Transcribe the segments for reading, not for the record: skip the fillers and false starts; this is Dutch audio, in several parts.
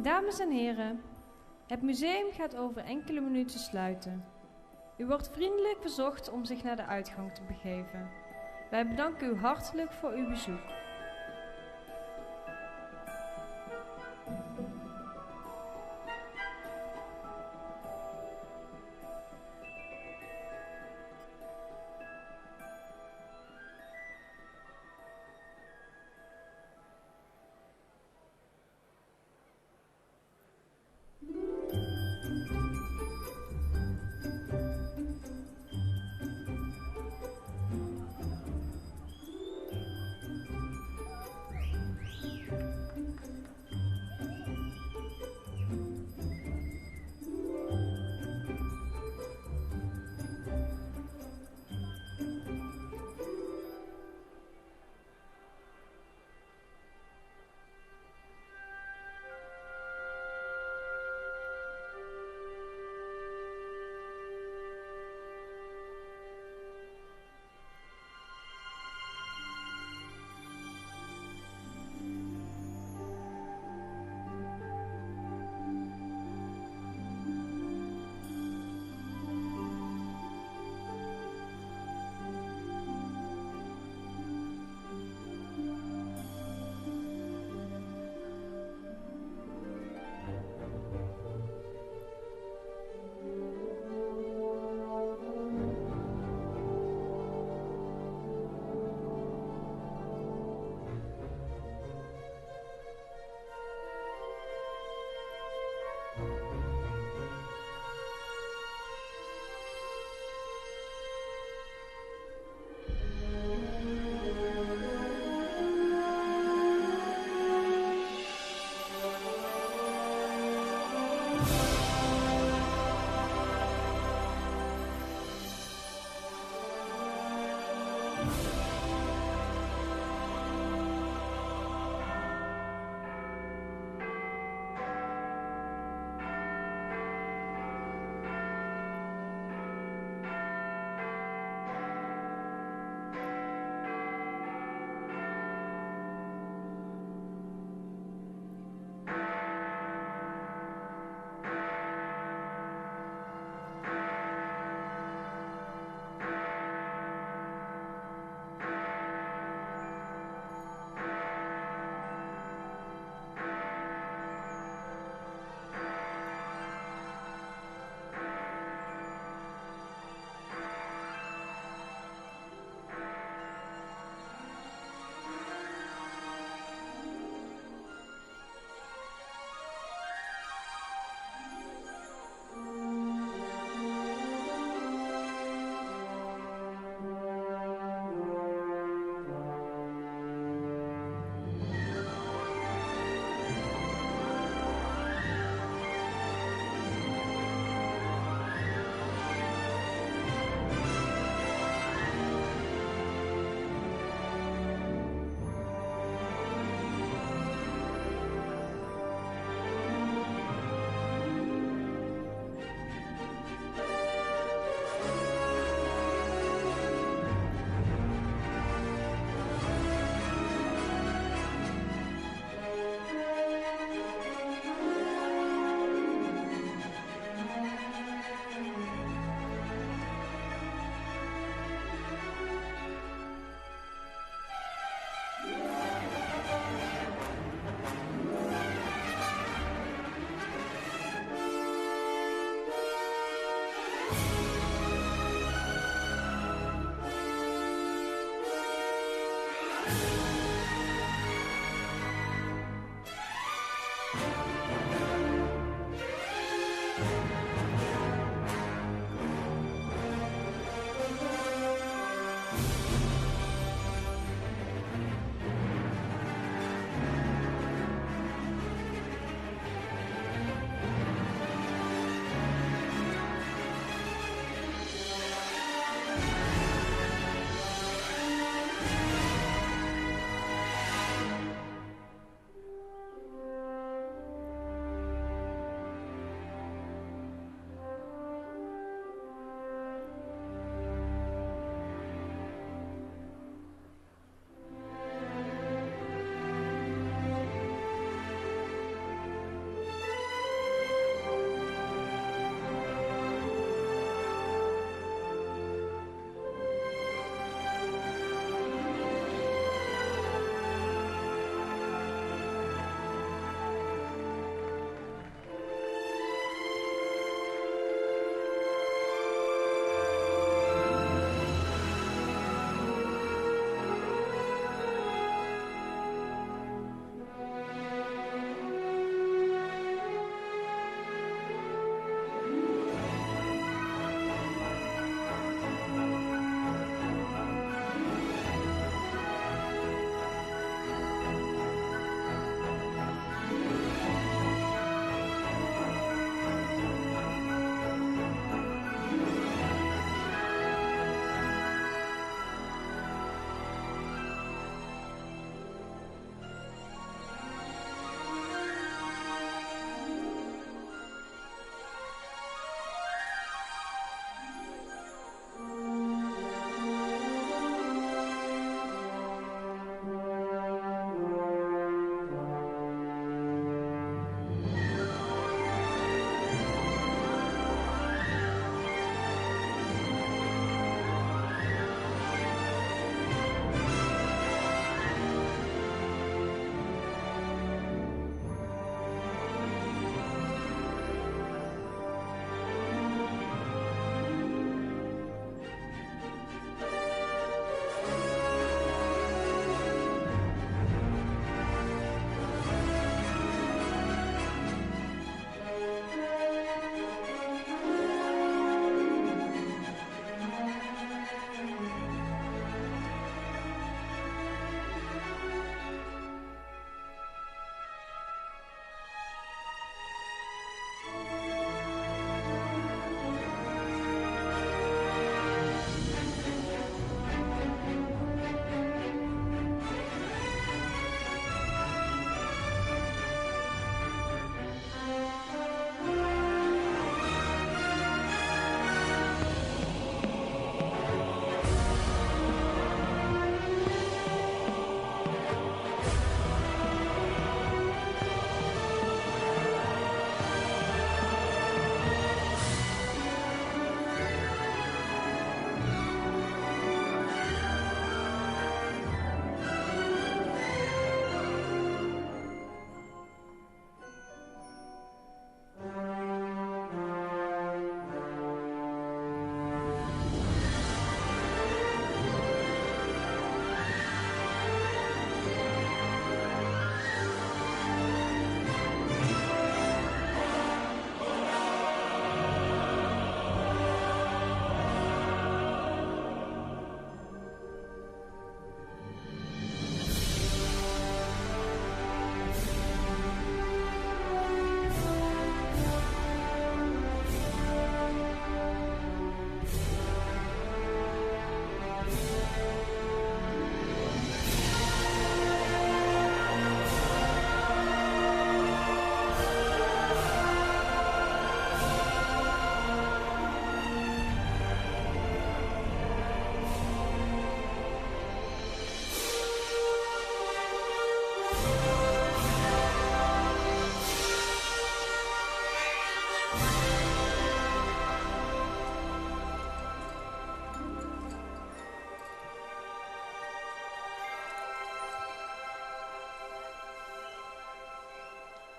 Dames en heren, het museum gaat over enkele minuten sluiten. U wordt vriendelijk verzocht om zich naar de uitgang te begeven. Wij bedanken u hartelijk voor uw bezoek.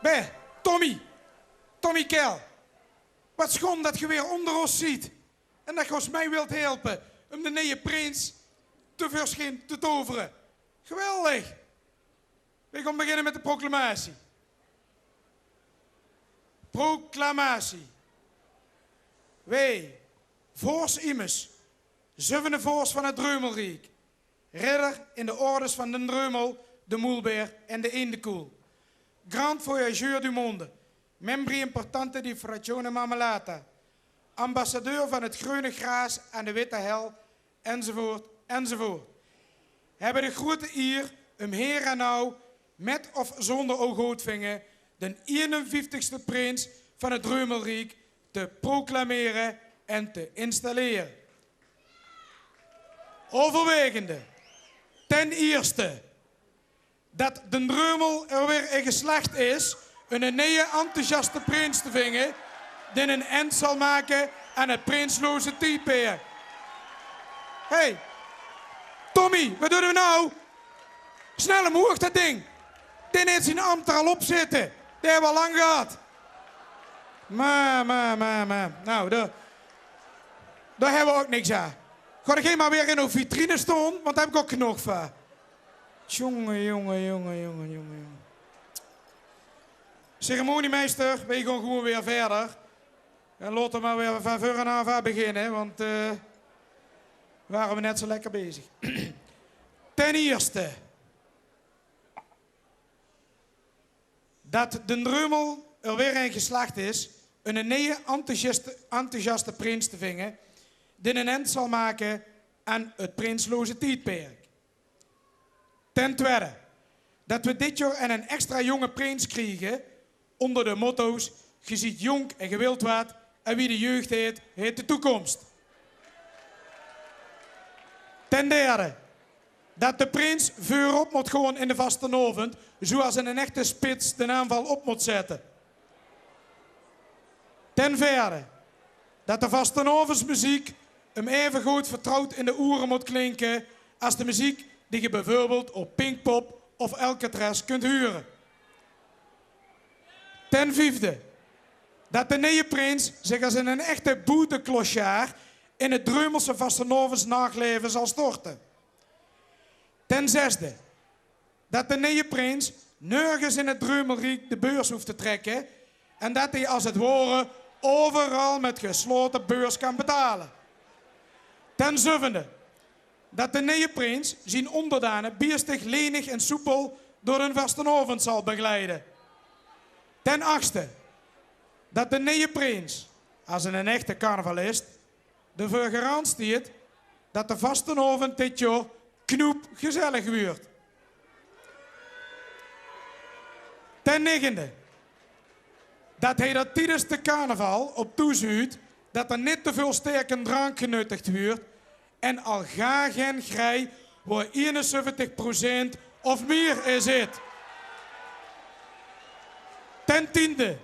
Bij, Tommy Kel. Wat schoon dat je weer onder ons ziet. En dat je ons mij wilt helpen om de nieuwe prins tevoorschijn te toveren. Geweldig. We gaan beginnen met de proclamatie. Proclamatie. Wij, voors immers, zevende voors van het Dreumelrijk, ridder in de orders van den Dreumel, de Moelbeer en de Eendekoel. Grand voyageur du monde, membri importante di Frazione Marmelata, ambassadeur van het groene graas aan de witte hel, enzovoort, enzovoort. Hebben de grote eer om heer en nou, met of zonder Oogootvinger, de 51ste prins van het Dreumelrijk te proclameren en te installeren. Overwegende, ten eerste, dat de Dreumel er weer in geslaagd is een nieuwe enthousiaste prins te vinden die een eind zal maken aan het prinsloze tijdperk. Hey, Tommy, wat doen we nou? Snel omhoog dat ding. Die heeft zijn ambt er al op zitten. Die hebben we al lang gehad. Maar. Nou, daar hebben we ook niks aan. Ga er geen maar weer in een vitrine staan, want daar heb ik ook genoeg van. Jongen. Ceremoniemeester, wij gaan gewoon weer verder. En laten we maar weer van voor en af beginnen, want waren we net zo lekker bezig. Ten eerste, dat de Dreumel er weer in geslaagd is een nieuwe enthousiaste prins te vinden die een eind zal maken aan het prinsloze tijdperk. Ten tweede, dat we dit jaar een extra jonge prins krijgen onder de motto's: je ziet jong en je wilt wat en wie de jeugd heet, heet de toekomst. Ten derde, dat de prins voorop moet gewoon in de vastenavond, zoals een echte spits de aanval op moet zetten. Ten vierde, dat de vastenavondsmuziek hem even goed vertrouwd in de oren moet klinken als de muziek die je bijvoorbeeld op Pinkpop of Alcatraz kunt huren. Ten vijfde, dat de nieuwe prins zich als een echte boeteklochaar in het Dreumelse vastenavonds nachtleven zal storten. Ten zesde, dat de nieuwe prins nergens in het Dreumelrijk de beurs hoeft te trekken en dat hij als het ware overal met gesloten beurs kan betalen. Ten zevende, dat de nieuwe prins zijn onderdanen biestig, lenig en soepel door een vastenavond zal begeleiden. Ten achtste, dat de nieuwe prins, als een echte carnavalist, ervoor garandeert dat de vastenavond dit jaar knoep gezellig wordt. Ten negende, dat hij dat tijdens de carnaval op toeziet dat er niet te veel sterke drank genuttigd wordt en al ga geen grij waar 71% of meer in zit. Ten tiende,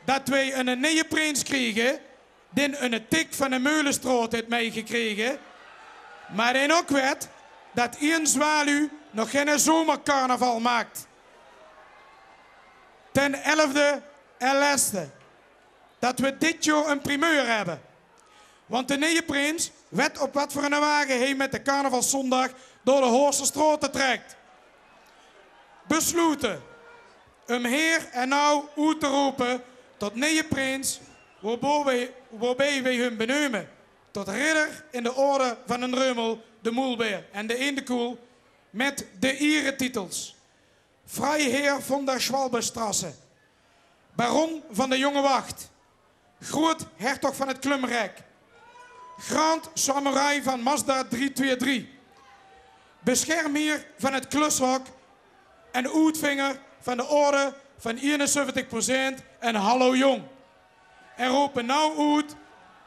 dat wij een nieuwe prins kregen die een tik van een meulenstraat heeft meegekregen, maar die ook weet dat één zwaluw nog geen zomercarnaval maakt. Ten elfde en laatste, dat we dit jaar een primeur hebben. Want de nieuwe prins weet op wat voor een wagen hij met de carnavalszondag door de Hoorsterstraat trekt. Besloten om heer en nou uit te roepen tot nieuwe prins, waarbij wij hun benoemen tot ridder in de orde van een Dreumel, de Moelbeer en de Eendekoel met de eretitels: Freiherr von der Schwalbestrasse, baron van de Jonge Wacht, groot hertog van het Klumrijk, Grand Samurai van Mazda 323, beschermheer van het Klushok en uitvinger van de orde van 71% en hallo jong. En roepen nou uit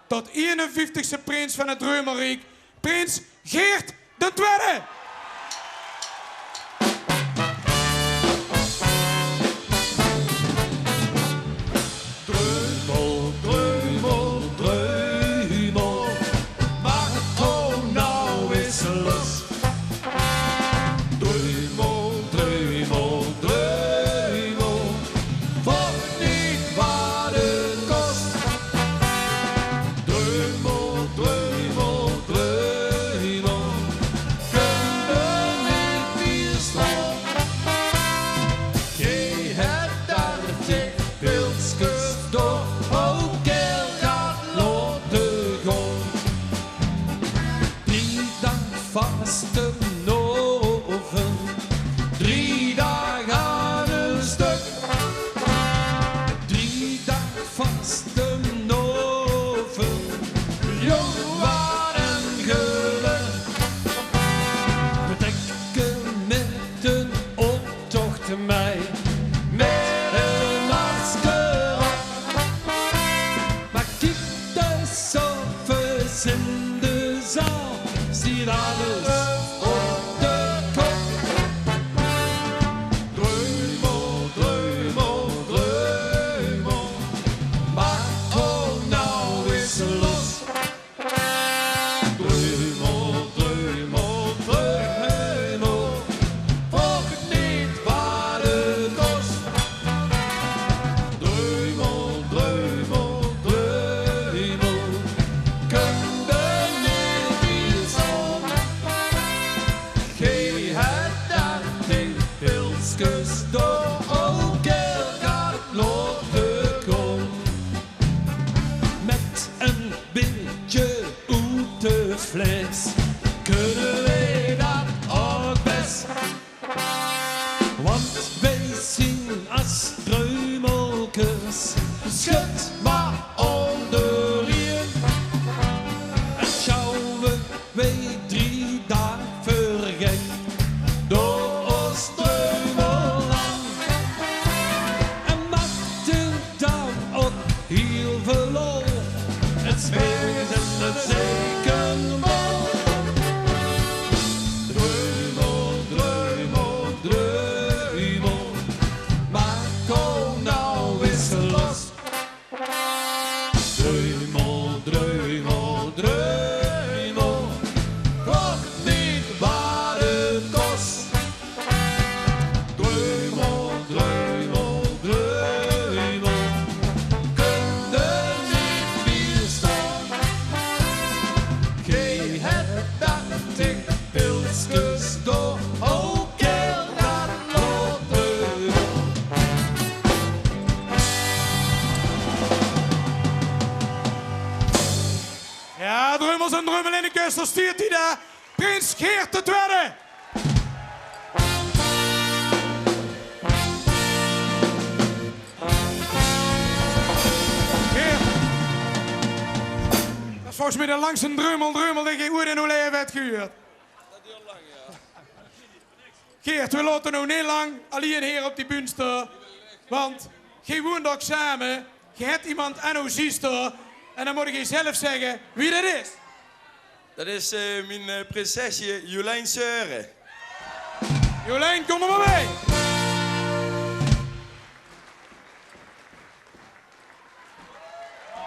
tot 51ste prins van het Dreumelrijk, prins Geert de Tweede. Hans schudt maar onder je. En schouwen wij 3 dagen vergek door ons dreumeland. En maakte dan ook heel veel lol. Het smeert en het zeker mal. Dreumel, dreumel, dreumel. Maar kom nou eens los. Dreumel, dreumel, dreumel. Kost niet waar het kost. Dreumel, dreumel, dreumel. Kun er niet meer staan. Gij hebt dat ik pilskus door. Oh, keel dat nog dreumel. Ja, drummels en drummel in de kust, dan stuurt hij daar Prins Geert de Tweede. Geert. Dat is volgens mij de langste drummel dat je ooit in uw leven hebt gehuurd. Dat duurt lang, ja. Geert, we laten nou niet lang alleen hier op die bühne staan. Want je woont ook samen, je hebt iemand aan uw zuster. En dan moet je zelf zeggen wie dat is. Dat is mijn prinsesje Jolijn Seuren. Jolijn, kom er maar mee.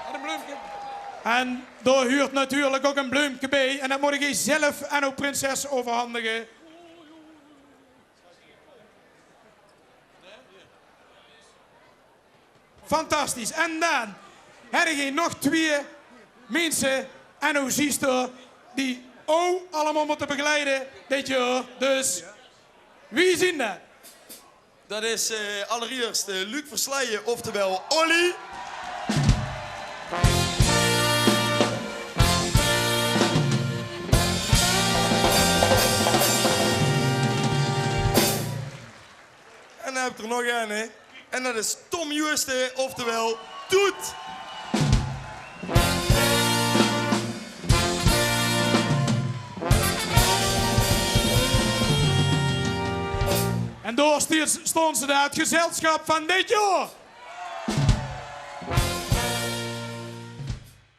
En een bloemke. En daar huurt natuurlijk ook een bloemke bij. En dat moet je zelf aan uw prinses overhandigen. Fantastisch. En dan heb je nog 2 mensen en uw zuster die ook allemaal moeten begeleiden dit jaar. Dus wie zien dat? Dat is allereerst Luc Versleijen, oftewel Olly. En dan heb ik er nog een, hè. En dat is Tom Joosten, oftewel Toet. En daar stond ze daar, het gezelschap van dit jaar.